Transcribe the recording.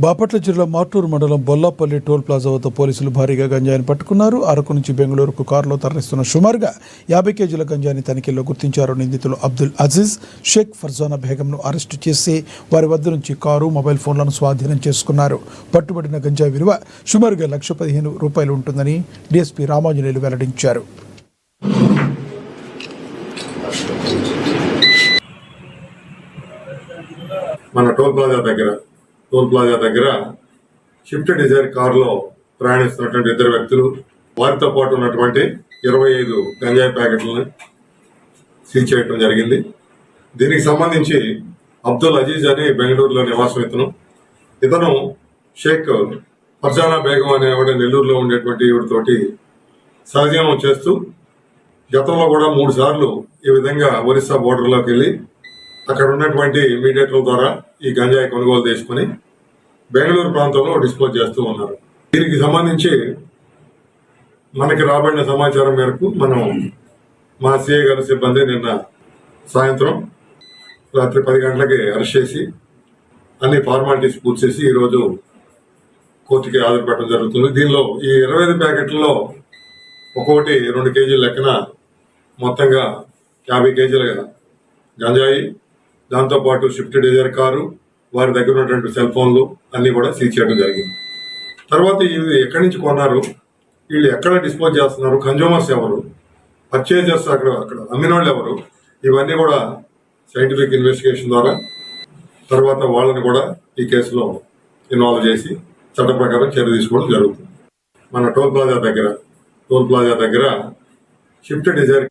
బాపట్ల జిల్లా మార్టూరు మండలం Bollapalli toll plaza వద్ద పోలీసులు భారీగా గంజాయిని పట్టుకున్నారు. అరకు నుంచి బెంగళూరుకు కారులో తరలిస్తున్న సుమారుగా 50 కేజీల గంజాయిని తనిఖీల్లో గుర్తించారు. నిందితులు అబ్దుల్ అజీజ్, షేక్ ఫర్జానా బేగంను అరెస్టు చేసి వారి వద్ద నుంచి కారు, మొబైల్ ఫోన్లను స్వాధీనం చేసుకున్నారు. పట్టుబడిన గంజాయి విలువ సుమారుగా ₹1,15,000 ఉంటుందని డీఎస్పీ రామాంజనేయులు వెల్లడించారు. మన టోల్ ప్లాజా దగ్గర షిఫ్ట్ డిజైర్ కారులో ప్రయాణిస్తున్నటువంటి ఇద్దరు వ్యక్తులు, వారితో పాటు ఉన్నటువంటి 25 గంజాయి ప్యాకెట్లను సీజ్ చేయడం జరిగింది. దీనికి సంబంధించి అబ్దుల్ అజీజ్ అని బెంగళూరులో నివాసం ఇతను షేక్ ఫర్జానా బేగం అనే నెల్లూరులో ఉండేటువంటి ఈవిడతోటి సహజీవనం చేస్తూ గతంలో కూడా 3 సార్లు ఈ విధంగా ఒరిస్సా బోర్డర్లోకి వెళ్ళి అక్కడ ఉన్నటువంటి మీడియేటర్ల ద్వారా ఈ గంజాయి కొనుగోలు చేసుకుని బెంగళూరు ప్రాంతంలో డిస్పోజ్ చేస్తూ ఉన్నారు. దీనికి సంబంధించి మనకి రాబడిన సమాచారం మేరకు మనం మా సిఐ గారి సిబ్బంది నిన్న సాయంత్రం రాత్రి 10 గంటలకి అరెస్ట్ చేసి అన్ని ఫార్మాలిటీస్ పూర్తి చేసి ఈరోజు కోర్టుకి హాజరుపెట్టడం జరుగుతుంది. దీనిలో ఈ 25 ప్యాకెట్లలో ఒక్కొక్కటి 2 కేజీల లెక్కన మొత్తంగా 50 కేజీల గంజాయి, దాంతోపాటు షిఫ్ట్ డిజైర్ కారు, వారి దగ్గర ఉన్నటువంటి సెల్ ఫోన్లు అన్ని కూడా సీజ్ చేయడం జరిగింది. తర్వాత ఇవి ఎక్కడి నుంచి కొన్నారు, వీళ్ళు ఎక్కడ డిస్పోజ్ చేస్తున్నారు, కన్జ్యూమర్స్ ఎవరు, పర్చేజర్స్ అక్కడ అమ్మిన వాళ్ళు ఎవరు, ఇవన్నీ కూడా సైంటిఫిక్ ఇన్వెస్టిగేషన్ ద్వారా తర్వాత వాళ్ళని కూడా ఈ కేసులో ఇన్వాల్వ్ చేసి చట్ట ప్రకారం చర్య తీసుకోవడం జరుగుతుంది. మన టోల్ ప్లాజా దగ్గర షిఫ్ట్ డిజైర్